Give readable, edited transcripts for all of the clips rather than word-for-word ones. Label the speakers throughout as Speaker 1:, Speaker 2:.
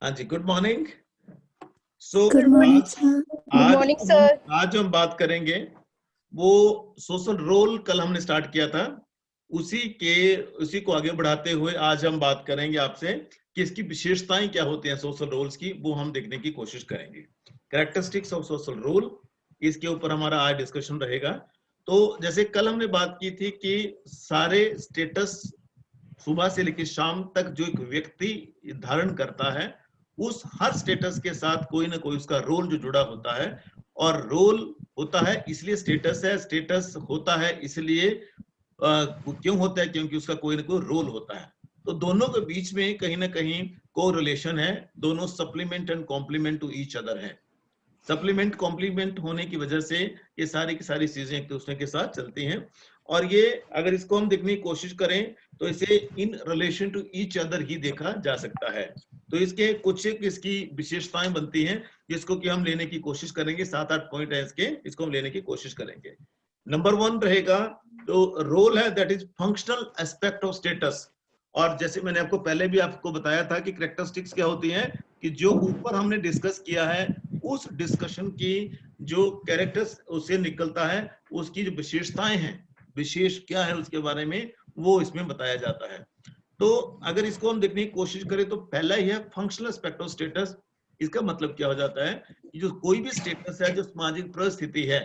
Speaker 1: हाँ जी, good morning. So
Speaker 2: good morning sir.
Speaker 3: Good morning sir.
Speaker 1: आज हम बात करेंगे वो सोशल रोल कल हमने स्टार्ट किया था, उसी को आगे बढ़ाते हुए आज हम बात करेंगे आपसे कि इसकी विशेषताएं क्या होती हैं सोशल रोल्स की, वो हम देखने की कोशिश करेंगे। कैरेक्टरिस्टिक्स ऑफ सोशल रोल, इसके ऊपर हमारा आज डिस्कशन रहेगा। तो जैसे कल हमने बात की थी कि सारे स्टेटस सुबह से लेकर शाम तक जो एक व्यक्ति धारण करता है, उस हर स्टेटस के साथ कोई ना कोई उसका रोल जो जुड़ा होता है। और रोल होता है इसलिए स्टेटस है, स्टेटस होता है इसलिए क्यों होता है, क्योंकि उसका कोई ना कोई रोल होता है। तो दोनों के बीच में कहीं ना कहीं को रिलेशन है, दोनों supplement and complement to each other है। सप्लीमेंट कॉम्प्लीमेंट होने की वजह से ये सारी की सारी चीजें एक दूसरे के साथ चलती हैं। और ये अगर इसको हम देखने की कोशिश करें तो इसे in relation to each other ही देखा जा सकता है। तो इसके कुछ एक इसकी विशेषताएं बनती हैं जिसको कि हम लेने की कोशिश करेंगे। 7-8 पॉइंट है इसके, इसको हम लेने की कोशिश करेंगे। नंबर 1 रहेगा तो रोल है that is functional aspect of status. और जैसे मैंने आपको पहले भी आपको बताया था कि कैरेक्टरिस्टिक्स क्या होती हैं, कि जो ऊपर हमने डिस्कस किया है उस डिस्कशन की जो कैरेक्टर्स उससे निकलता है, उसकी जो विशेषताएं हैं, विशेष क्या है उसके बारे में वो इसमें बताया जाता है। तो अगर इसको हम देखने की कोशिश करें तो पहला ही है फंक्शनल एस्पेक्ट ऑफ स्टेटस। इसका मतलब क्या हो जाता है कि जो कोई भी स्टेटस है, जो सामाजिक परिस्थिति है,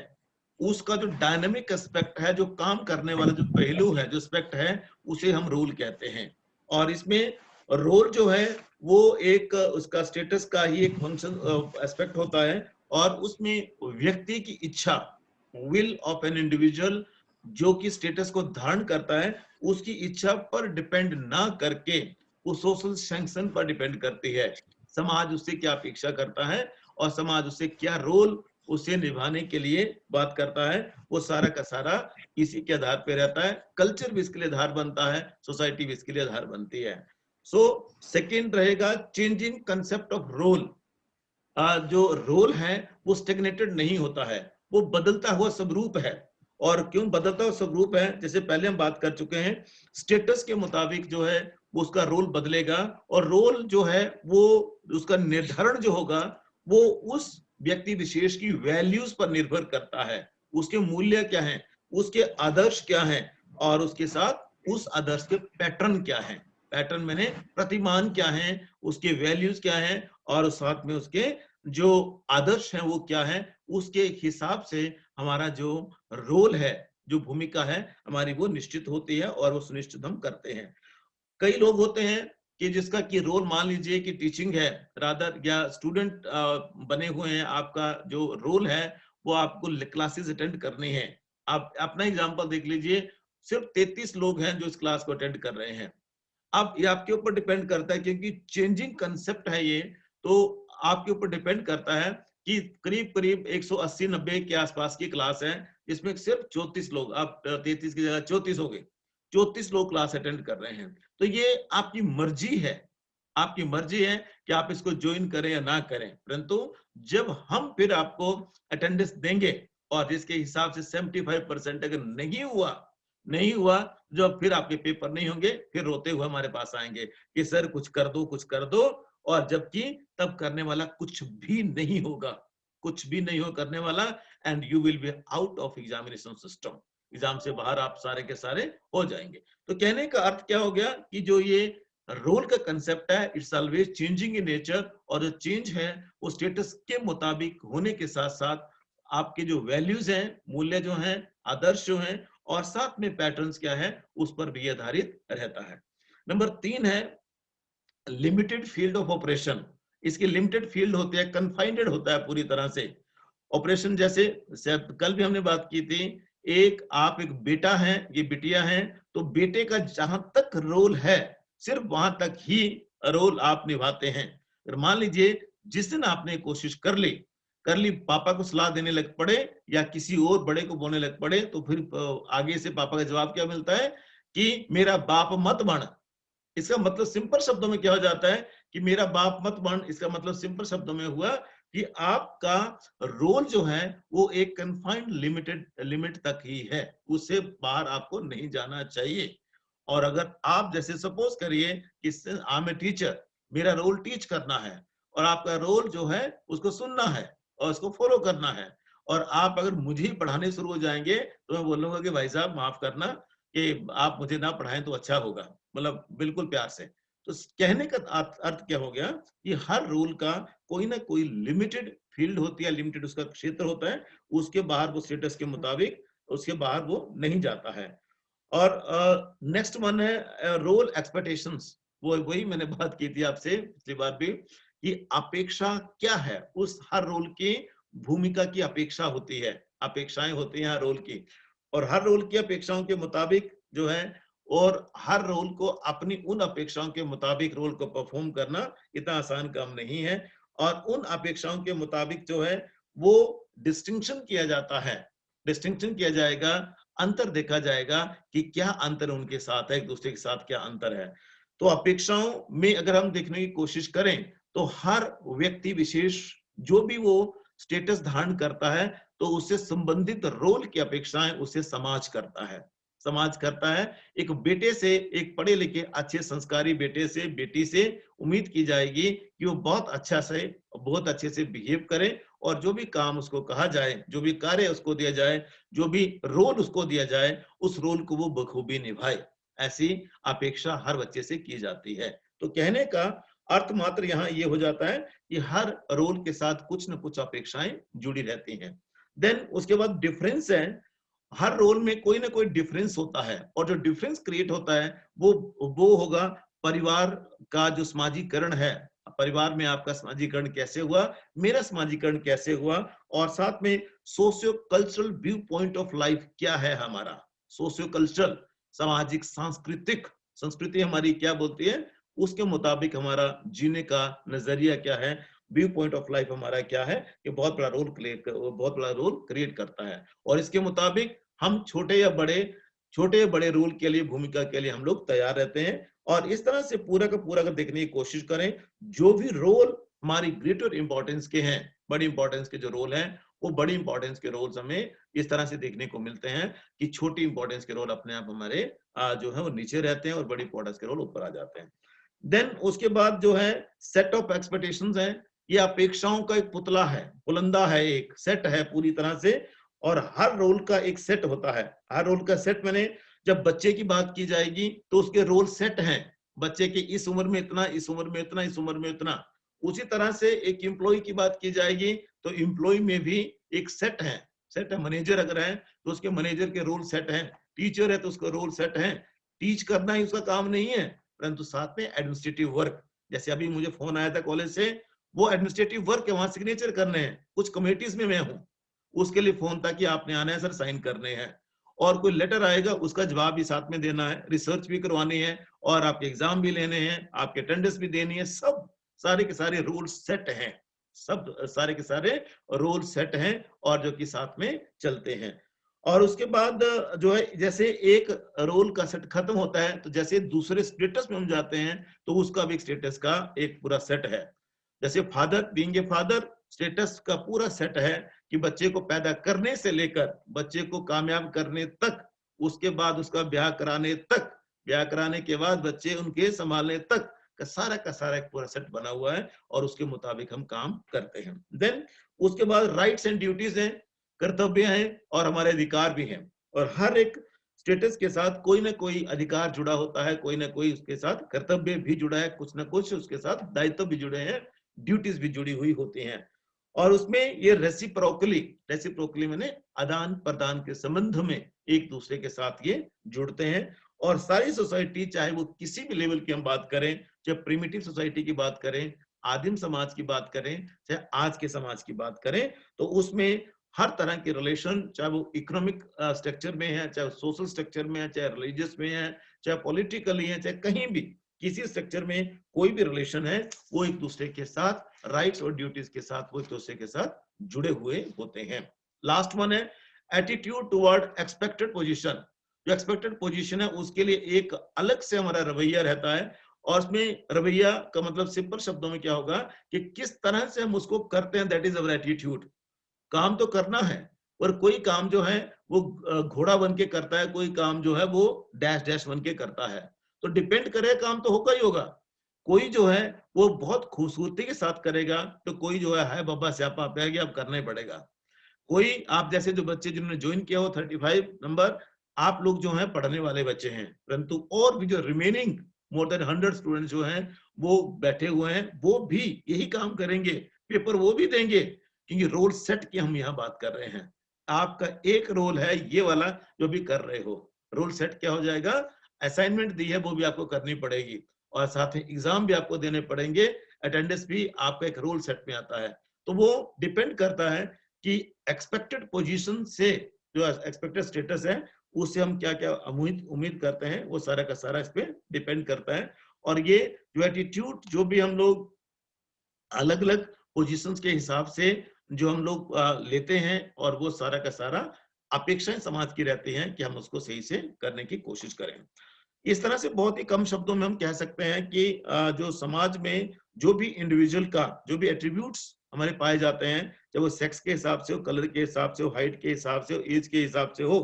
Speaker 1: उसका जो डायनामिक एस्पेक्ट है, जो काम करने वाला जो पहलू है, जो एस्पेक्ट है, उसे हम रोल कहते हैं। और इसमें रोल जो है वो एक उसका स्टेटस का ही एक फंक्शन एस्पेक्ट होता है। और उसमें व्यक्ति की इच्छा, विल ऑफ एन इंडिविजुअल, जो कि स्टेटस को धारण करता है, उसकी इच्छा पर डिपेंड ना करके वो सोशल सैंक्शन पर डिपेंड करती है। समाज उससे क्या अपेक्षा करता है और समाज उससे क्या रोल उसे निभाने के लिए बात करता है, वो सारा का सारा इसी के आधार पर रहता है। कल्चर भी इसके लिए आधार बनता है, सोसाइटी भी इसके लिए आधार बनती है। सो सेकेंड रहेगा चेंजिंग कंसेप्ट ऑफ रोल। जो रोल है वो स्टेगनेटेड नहीं होता है, वो बदलता हुआ स्वरूप है। और क्यों बदलता हुआ स्वरूप है, जैसे पहले हम बात कर चुके हैं, स्टेटस के मुताबिक जो है वो उसका रोल बदलेगा। और रोल जो है वो उसका निर्धारण जो होगा वो उस व्यक्ति विशेष की वैल्यूज पर निर्भर करता है। उसके मूल्य क्या हैं, उसके आदर्श क्या हैं, और उसके साथ उस आदर्श के पैटर्न क्या हैं। पैटर्न मैंने प्रतिमान क्या है, उसके वैल्यूज क्या है, और साथ में उसके जो आदर्श हैं वो क्या है, उसके हिसाब से हमारा जो रोल है, जो भूमिका है हमारी, वो निश्चित होती है और वो सुनिश्चित हम करते हैं। कई लोग होते हैं कि जिसका कि रोल मान लीजिए कि टीचिंग है रादर, या स्टूडेंट बने हुए हैं, आपका जो रोल है वो आपको क्लासेस अटेंड करनी है। आप अपना एग्जांपल देख लीजिए, सिर्फ 33 लोग हैं जो इस क्लास को अटेंड कर रहे हैं। अब ये आपके ऊपर डिपेंड करता है, क्योंकि चेंजिंग कंसेप्ट है ये, तो आपके ऊपर डिपेंड करता है कि करीब करीब 180-90 के आसपास की क्लास है, जिसमें सिर्फ 34 लोग, आप 33 की जगह 34 हो गए, 34 लोग क्लास अटेंड कर रहे हैं। तो ये आपकी मर्जी है, आपकी मर्जी है कि आप इसको ज्वाइन करें या ना करें। परंतु जब हम फिर आपको अटेंडेंस देंगे और जिसके हिसाब से 75% अगर नहीं हुआ, जब फिर आपके पेपर नहीं होंगे, फिर रोते हुए हमारे पास आएंगे कि सर कुछ कर दो, कुछ कर दो। और जबकि तब करने वाला कुछ भी नहीं होगा, कुछ भी नहीं हो करने वाला, and you will be out of examination system. Exam से बाहर आप सारे के सारे हो जाएंगे। तो कहने का अर्थ क्या हो गया कि जो ये रोल का कंसेप्ट है, it's always changing in nature. और जो चेंज है वो स्टेटस के मुताबिक होने के साथ साथ आपके जो वैल्यूज हैं, मूल्य जो हैं, आदर्श जो हैं, और साथ में पैटर्न्स क्या है उस पर भी आधारित रहता है। नंबर 3 है लिमिटेड फील्ड ऑफ ऑपरेशन। इसके लिमिटेड फील्ड होते हैं, कन्फाइंडेड होता है पूरी तरह से ऑपरेशन। जैसे कल भी हमने बात की थी, आप एक बेटा है, ये बिटिया है, तो बेटे का जहां तक रोल है सिर्फ वहां तक ही रोल आप निभाते हैं। मान लीजिए जिस दिन आपने कोशिश कर ली पापा को सलाह देने लग पड़े या किसी और बड़े को बोलने लग पड़े, तो फिर आगे से पापा का जवाब क्या मिलता है कि मेरा बाप मत बन। इसका मतलब सिंपल शब्दों में क्या हो जाता है कि मेरा बाप मत बन। इसका मतलब सिंपल शब्दों में हुआ कि आपका रोल जो है वो एक कन्फाइंड लिमिट तक ही है, उससे बाहर आपको नहीं जाना चाहिए। और अगर आप जैसे सपोज करिए कि आई एम ए टीचर, मेरा रोल टीच करना है, और आपका रोल जो है उसको सुनना है और उसको फॉलो करना है। और आप अगर मुझे ही पढ़ाने शुरू हो जाएंगे तो मैं बोलूंगा कि भाई साहब माफ करना कि आप मुझे ना पढ़ाएं तो अच्छा होगा, मतलब बिल्कुल प्यार से। तो कहने का अर्थ क्या हो गया कि हर रोल का कोई ना कोई लिमिटेड फील्ड होती है, लिमिटेड उसका क्षेत्र होता है, उसके बाहर वो स्टेटस के मुताबिक उसके बाहर वो नहीं जाता है। और नेक्स्ट वन है रोल एक्सपेक्टेशंस। वो वही मैंने बात की थी आपसे पिछली बार भी कि अपेक्षा क्या है, उस हर रोल की भूमिका की अपेक्षा होती है, अपेक्षाएं होती हैं हर रोल की, और हर रोल की अपेक्षाओं के मुताबिक जो है, और हर रोल को अपनी उन अपेक्षाओं के मुताबिक रोल को परफॉर्म करना इतना आसान काम नहीं है। और उन अपेक्षाओं के मुताबिक जो है वो डिस्टिंक्शन किया जाता है, डिस्टिंक्शन किया जाएगा, अंतर देखा जाएगा कि क्या अंतर उनके साथ है, एक दूसरे के साथ क्या अंतर है। तो अपेक्षाओं में अगर हम देखने की कोशिश करें तो हर व्यक्ति विशेष जो भी वो स्टेटस धारण करता है तो उससे संबंधित रोल की अपेक्षाएं उससे समाज करता है, समाज करता है। एक बेटे से, एक पढ़े लिखे अच्छे संस्कारी बेटे से, बेटी से उम्मीद की जाएगी कि वो बहुत अच्छे से बिहेव करे, और जो भी काम उसको कहा जाए, जो भी कार्य उसको दिया जाए, जो भी रोल उसको दिया जाए, उस रोल को वो बखूबी निभाए। ऐसी अपेक्षा हर बच्चे से की जाती है। तो कहने का अर्थ मात्र यहाँ ये हो जाता है कि हर रोल के साथ कुछ न कुछ अपेक्षाएं जुड़ी रहती हैं। देन उसके बाद डिफरेंस है, हर रोल में कोई ना कोई डिफरेंस होता है, और जो डिफरेंस क्रिएट होता है वो होगा परिवार का जो समाजीकरण है, परिवार में आपका समाजीकरण कैसे हुआ, मेरा समाजीकरण कैसे हुआ, और साथ में socio cultural view point of life क्या है हमारा, सोशियो कल्चरल सामाजिक सांस्कृतिक संस्कृति हमारी क्या बोलती है, उसके मुताबिक हमारा जीने का नजरिया क्या है, व्यू पॉइंट ऑफ लाइफ हमारा क्या है, ये बहुत बड़ा रोल क्रिएट करता है। और इसके मुताबिक हम छोटे या बड़े रोल के लिए, भूमिका के लिए हम लोग तैयार रहते हैं। और इस तरह से पूरा का पूरा अगर देखने की कोशिश करें, जो भी रोल हमारी ग्रेटर इंपॉर्टेंस के हैं, बड़ी इंपॉर्टेंस के जो रोल हैं, वो बड़ी इंपॉर्टेंस के रोल्स हमें इस तरह से देखने को मिलते हैं कि छोटी इंपॉर्टेंस के रोल अपने आप हमारे जो है वो नीचे रहते हैं और बड़ी इंपॉर्टेंस के रोल ऊपर आ जाते हैं। देन उसके बाद जो है सेट ऑफ एक्सपेक्टेशंस है, ये अपेक्षाओं का एक पुतला है, बुलंदा है, एक सेट है पूरी तरह से। और हर रोल का एक सेट होता है, हर रोल का सेट, मैंने जब बच्चे की बात की जाएगी तो उसके रोल सेट हैं, बच्चे के इस उम्र में इतना, इस उम्र में इतना, इस उम्र में इतना। उसी तरह से एक एम्प्लॉय की बात की जाएगी तो एम्प्लॉय में भी एक सेट है, सेट है। मैनेजर अगर है तो उसके मैनेजर के रोल सेट हैं, टीचर है तो उसका रोल सेट है, टीच करना ही उसका काम नहीं है, परंतु साथ में एडमिनिस्ट्रेटिव वर्क, जैसे अभी मुझे फोन आया था कॉलेज से, वो एडमिनिस्ट्रेटिव वर्क है, वहां सिग्नेचर करने हैं, कुछ कमेटीज में मैं हूं, उसके लिए फोन था कि आपने आना है सर, साइन करने हैं, और कोई लेटर आएगा उसका जवाब भी साथ में देना है, रिसर्च भी करवानी है, और आपके एग्जाम भी लेने हैं, आपके अटेंडेंस भी देनी है, सब सारे के सारे रूल सेट हैं, सब सारे के सारे रूल सेट हैं और जो कि साथ में चलते हैं। और उसके बाद जो है जैसे एक रोल का सेट खत्म होता है तो जैसे दूसरे स्टेटस में हम जाते हैं तो उसका भी स्टेटस का एक पूरा सेट है। जैसे father, being a father, status का पूरा सेट है कि बच्चे को पैदा करने से लेकर बच्चे को कामयाब करने तक, उसके बाद उसका ब्याह कराने तक, ब्याह कराने के बाद बच्चे उनके संभालने तक का सारा एक पूरा सेट बना हुआ है और उसके मुताबिक हम काम करते हैं। देन उसके बाद राइट्स एंड ड्यूटीज हैं, कर्तव्य हैं और हमारे अधिकार भी हैं, और हर एक स्टेटस के साथ कोई ना कोई अधिकार जुड़ा होता है, कोई ना कोई उसके साथ कर्तव्य भी जुड़ा है, कुछ ना कुछ उसके साथ दायित्व भी जुड़े हैं, ड्यूटीज भी जुड़ी हुई होती हैं। और उसमें ये रेसिप्रोकली मैंने आदान प्रदान के संबंध में एक दूसरे के साथ ये जुड़ते हैं। और सारी सोसाइटी, चाहे वो किसी भी लेवल की हम बात करें, चाहे प्रिमिटिव सोसाइटी की बात करें, आदिम समाज की बात करें, चाहे आज के समाज की बात करें, तो उसमें हर तरह के रिलेशन, चाहे वो इकोनॉमिक स्ट्रक्चर में है, चाहे सोशल स्ट्रक्चर में है, चाहे रिलीजियस में है, चाहे पॉलिटिकली है, चाहे कहीं भी किसी स्ट्रक्चर में कोई भी रिलेशन है, वो एक दूसरे के साथ राइट्स और ड्यूटीज के साथ वो एक दूसरे के साथ जुड़े हुए होते हैं। लास्ट वन है एटीट्यूड टुवर्ड एक्सपेक्टेड पोजीशन। जो एक्सपेक्टेड पोजीशन है उसके लिए एक अलग से हमारा रवैया रहता है, और उसमें रवैया का मतलब सिंपल शब्दों में क्या होगा कि किस तरह से हम उसको करते हैं, दैट इज अवर एटीट्यूड। काम तो करना है, और कोई काम जो है वो घोड़ा बन के करता है, कोई काम जो है वो डैश डैश बन के करता है, तो डिपेंड करे काम तो होगा ही होगा। कोई जो है वो बहुत खूबसूरती के साथ करेगा, तो कोई जो है हाय बाबा स्यापा पे गया, अब करना ही पड़ेगा। कोई आप जैसे जो बच्चे जिन्होंने ज्वाइन किया हो 35 नंबर, आप लोग जो हैं पढ़ने वाले बच्चे हैं, परंतु और भी जो रिमेनिंग मोर देन 100 स्टूडेंट्स जो हैं वो बैठे हुए हैं, वो भी यही काम करेंगे, पेपर वो भी देंगे, क्योंकि रोल सेट की हम यहाँ बात कर रहे हैं। आपका एक रोल है ये वाला जो भी कर रहे हो, रोल सेट क्या हो जाएगा, असाइनमेंट दी है वो भी आपको करनी पड़ेगी और साथ ही एग्जाम भी आपको देने पड़ेंगे, अटेंडेंस भी आपका एक रोल सेट में आता है। तो वो डिपेंड करता है कि एक्सपेक्टेड पोजीशन से जो एक्सपेक्टेड स्टेटस है उससे हम क्या क्या उम्मीद उम्मीद करते हैं, वो सारा का सारा इस पे डिपेंड करता है। और ये जो एटीट्यूड जो भी हम लोग अलग अलग पोजीशंस के हिसाब से जो हम लोग लेते हैं, और वो सारा का सारा अपेक्षाएं समाज की रहती हैं कि हम उसको सही से करने की कोशिश करें। इस तरह से बहुत ही कम शब्दों में हम कह सकते हैं कि जो समाज में जो भी इंडिविजुअल का जो भी एट्रीब्यूट्स हमारे पाए जाते हैं, चाहे वो सेक्स के हिसाब से हो, कलर के हिसाब से हो, हाइट के हिसाब से हो, एज के हिसाब से हो,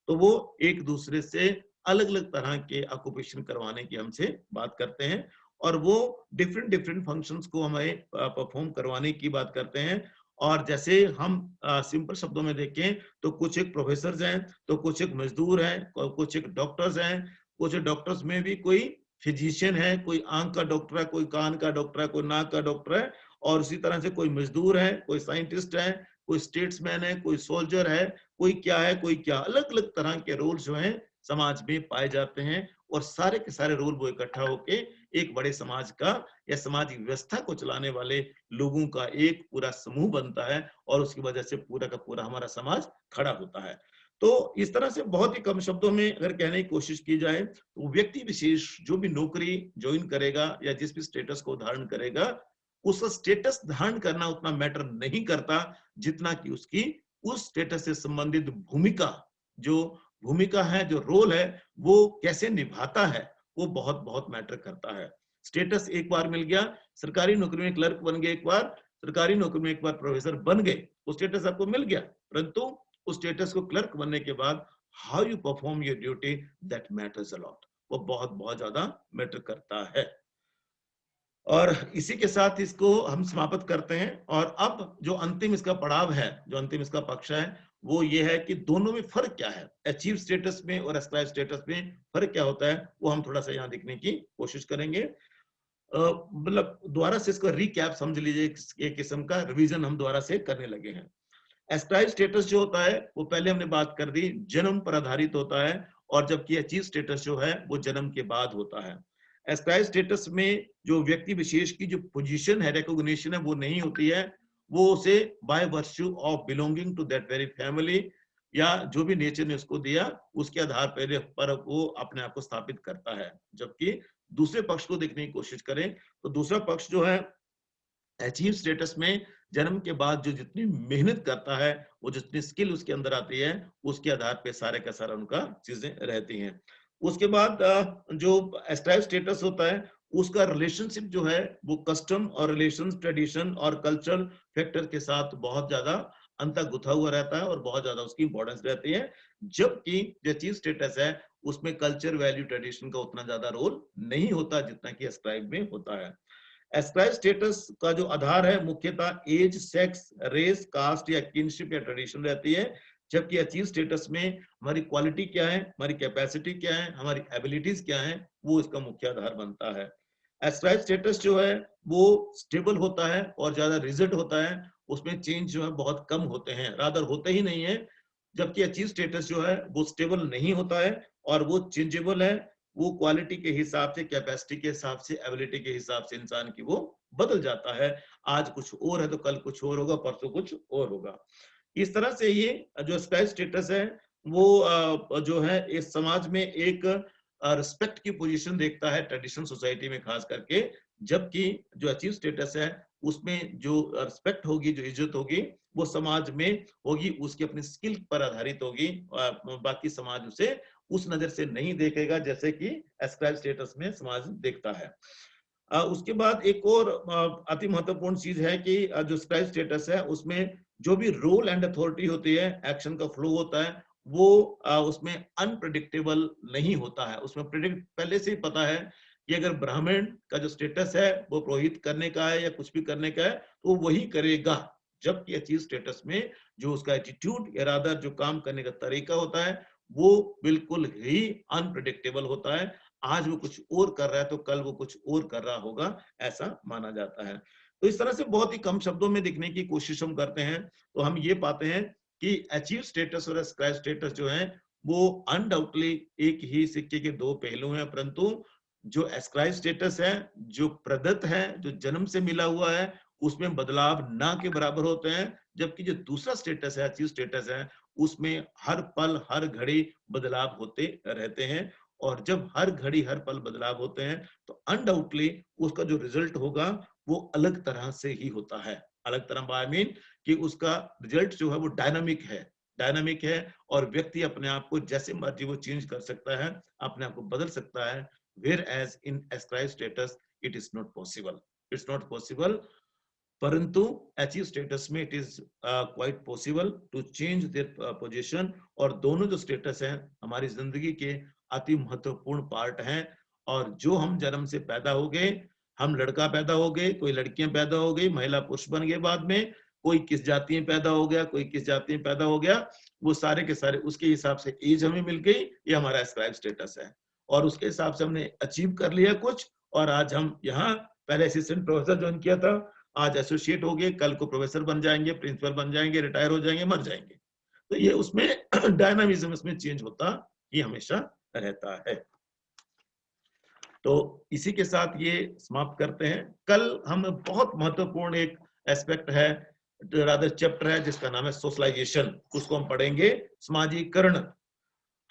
Speaker 1: तो वो एक दूसरे से अलग अलग तरह के ऑक्यूपेशन करवाने की हमसे बात करते हैं, और वो डिफरेंट डिफरेंट फंक्शंस को हमें परफॉर्म करवाने की बात करते हैं। और जैसे हम सिंपल शब्दों में देखें तो कुछ एक प्रोफेसर हैं, तो कुछ एक मजदूर हैं, कुछ एक डॉक्टर्स हैं, कुछ डॉक्टर्स में भी कोई फिजिशियन है, कोई आंख का डॉक्टर है, कोई कान का डॉक्टर है, कोई नाक का डॉक्टर है, और उसी तरह से कोई मजदूर है, कोई साइंटिस्ट है, कोई स्टेट्समैन है, कोई सोल्जर है, कोई क्या है, कोई क्या, अलग अलग तरह के रोल जो हैं समाज में पाए जाते हैं, और सारे के सारे रोल वो इकट्ठा होके एक बड़े समाज का या सामाजिक व्यवस्था को चलाने वाले लोगों का एक पूरा समूह बनता है, और उसकी वजह से पूरा का पूरा हमारा समाज खड़ा होता है। तो इस तरह से बहुत ही कम शब्दों में अगर कहने की कोशिश की जाए, तो व्यक्ति विशेष जो भी नौकरी ज्वाइन करेगा या जिस भी स्टेटस को धारण करेगा, उसका स्टेटस धारण करना उतना मैटर नहीं करता जितना कि उसकी उस स्टेटस से संबंधित भूमिका, जो भूमिका है, जो रोल है, वो कैसे निभाता है, वो बहुत बहुत मैटर करता है। स्टेटस एक बार मिल गया, सरकारी नौकरी में क्लर्क बन गए, एक बार सरकारी नौकरी में एक बार प्रोफेसर बन गए, वो स्टेटस आपको मिल गया, परंतु उस स्टेटस को क्लर्क बनने के बाद how you perform your duty, that matters a lot, वो बहुत बहुत ज्यादा मैटर करता है। और इसी के साथ इसको हम समाप्त करते हैं। और अब जो अंतिम इसका पड़ाव है, जो अंतिम इसका पक्ष है, वो ये है कि दोनों में फर्क क्या है, अचीव स्टेटस में और एस्क्राइब स्टेटस में फर्क क्या होता है, वो हम थोड़ा सा यहाँ देखने की कोशिश करेंगे। मतलब दोबारा से इसको रिकैप समझ लीजिए, एक किस्म का रिवीजन हम दोबारा से करने लगे हैं। एस्क्राइब स्टेटस जो होता है वो पहले हमने बात कर दी, जन्म पर आधारित होता है, और जबकि अचीव स्टेटस जो है वो जन्म के बाद होता है। एस्क्राइब स्टेटस में जो व्यक्ति विशेष की जो पोजीशन है, रिकॉग्निशन है, वो नहीं होती है, वो उसे by virtue of belonging to that very family, या जो भी नेचर ने उसको दिया उसके आधार पर वो अपने आप को स्थापित करता है। जबकि दूसरे पक्ष को देखने की कोशिश करें, तो दूसरा पक्ष जो है अचीव स्टेटस में जन्म के बाद जो जितनी मेहनत करता है, वो जितनी स्किल उसके अंदर आती है, उसके आधार पे सारे का सारा उनका चीजें रहती हैं। उसके बाद जो एस्क्राइब स्टेटस होता है, उसका रिलेशनशिप जो है वो कस्टम और रिलेशन, ट्रेडिशन और कल्चरल फैक्टर के साथ बहुत ज्यादा अंतर गुथा हुआ रहता है, और बहुत ज्यादा उसकी इंपॉर्टेंस रहती है। जबकि जो अचीव स्टेटस है उसमें कल्चर, वैल्यू, ट्रेडिशन का उतना ज्यादा रोल नहीं होता जितना कि एस्क्राइब में होता है। एस्क्राइब स्टेटस का जो आधार है मुख्यतः एज, सेक्स, रेस, कास्ट या किनशिप या ट्रेडिशन रहती है, जबकि अचीव स्टेटस में हमारी क्वालिटी क्या है, हमारी कैपेसिटी क्या है, हमारी एबिलिटीज क्या है, वो इसका मुख्य आधार बनता है। एस्क्राइब स्टेटस जो है वो स्टेबल होता है और ज्यादा रिजिड होता है, उसमें चेंज जो है बहुत कम होते हैं, रादर होते ही नहीं है। जबकि अचीव स्टेटस जो है वो स्टेबल नहीं होता है, और वो चेंजेबल है, वो क्वालिटी के हिसाब से, कैपेसिटी के हिसाब से, एबिलिटी के हिसाब से इंसान की वो बदल जाता है। आज कुछ और है तो कल कुछ और होगा, परसों कुछ और होगा। इस तरह से ये जो स्काई स्टेटस है वो जो है इस समाज में एक रिस्पेक्ट की पोजीशन देखता है, ट्रेडिशनल सोसाइटी में खास करके। जबकि जो अचीव स्टेटस है उसमें जो रिस्पेक्ट होगी, जो इज्जत होगी, वो समाज में होगी, उसकी अपनी स्किल पर आधारित होगी, बाकी समाज उसे उस नजर से नहीं देखेगा जैसे कि एस्क्राइब स्टेटस में समाज देखता है। उसके बाद एक और अति महत्वपूर्ण चीज है कि जो स्क्राइब स्टेटस है उसमें जो भी रोल एंड अथॉरिटी होती है, एक्शन का फ्लो होता है, वो उसमें अनप्रिडिक्टेबल नहीं होता है। उसमें प्रिडिक्ट पहले से ही पता है कि अगर ब्राह्मण का जो स्टेटस है वो पुरोहित करने का है या कुछ भी करने का है तो वो वही करेगा, जबकि अचीव स्टेटस में जो उसका एटीट्यूड या रादर जो काम करने का तरीका होता है वो बिल्कुल ही अनप्रिडिक्टेबल होता है। आज वो कुछ और कर रहा है तो कल वो कुछ और कर रहा होगा, ऐसा माना जाता है। तो इस तरह से बहुत ही कम शब्दों में दिखने की कोशिश हम करते हैं, तो हम ये पाते हैं कि अचीव स्टेटस और एस्क्राइब स्टेटस जो है वो अनडाउटली एक ही सिक्के के दो पहलू हैं, परंतु जो एस्क्राइब स्टेटस है, जो प्रदत्त है, जो जन्म से मिला हुआ है, उसमें बदलाव ना के बराबर होते हैं, जबकि जो दूसरा स्टेटस है, अचीव स्टेटस है, उसमें हर पल हर घड़ी बदलाव होते रहते हैं। और जब हर घड़ी हर पल बदलाव होते हैं तो अनडाउटली उसका जो रिजल्ट होगा वो अलग तरह से ही होता है। अलग तरह आई मीन कि उसका रिजल्ट जो है वो डायनामिक है और व्यक्ति अपने आप को जैसे मर्जी वो चेंज कर सकता है, अपने आप को बदल सकता है। Whereas in ascribed status it is not possible. It's not possible. परंतु अचीव स्टेटस में it is quite possible to change their position. और दोनों जो स्टेटस हैं हमारी जिंदगी के अति महत्वपूर्ण पार्ट हैं। और जो हम जन्म से पैदा हो गए, हम लड़का पैदा हो गए, कोई लड़कियां पैदा हो गई, महिला पुरुष बन गए, बाद में कोई किस जाति में पैदा हो गया, कोई किस जाति में पैदा हो गया, वो सारे के सारे उसके हिसाब से एज हमें मिल गई, ये हमारा एस्क्राइब स्टेटस है। और उसके हिसाब से हमने अचीव कर लिया कुछ, और आज हम यहाँ पहले असिस्टेंट प्रोफेसर ज्वाइन किया था, आज एसोसिएट हो गए, कल को प्रोफेसर बन जाएंगे, प्रिंसिपल बन जाएंगे, रिटायर हो जाएंगे, मर जाएंगे। तो ये उसमें डायनामिज्म इसमें चेंज होता ही हमेशा रहता है। तो इसी के साथ ये समाप्त करते हैं। कल हम बहुत महत्वपूर्ण एक एस्पेक्ट है, रादर चैप्टर है, जिसका नाम है सोशलाइजेशन। उसको हम पढ़ेंगे, समाजीकरण।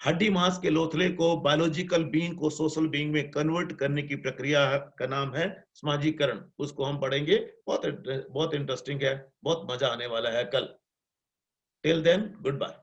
Speaker 1: हड्डी मांस के लोथले को, बायोलॉजिकल बीइंग को सोशल बीइंग में कन्वर्ट करने की प्रक्रिया का नाम है समाजीकरण। उसको हम पढ़ेंगे, बहुत इंटरेस्टिंग है, बहुत मजा आने वाला है कल। Till then, good bye.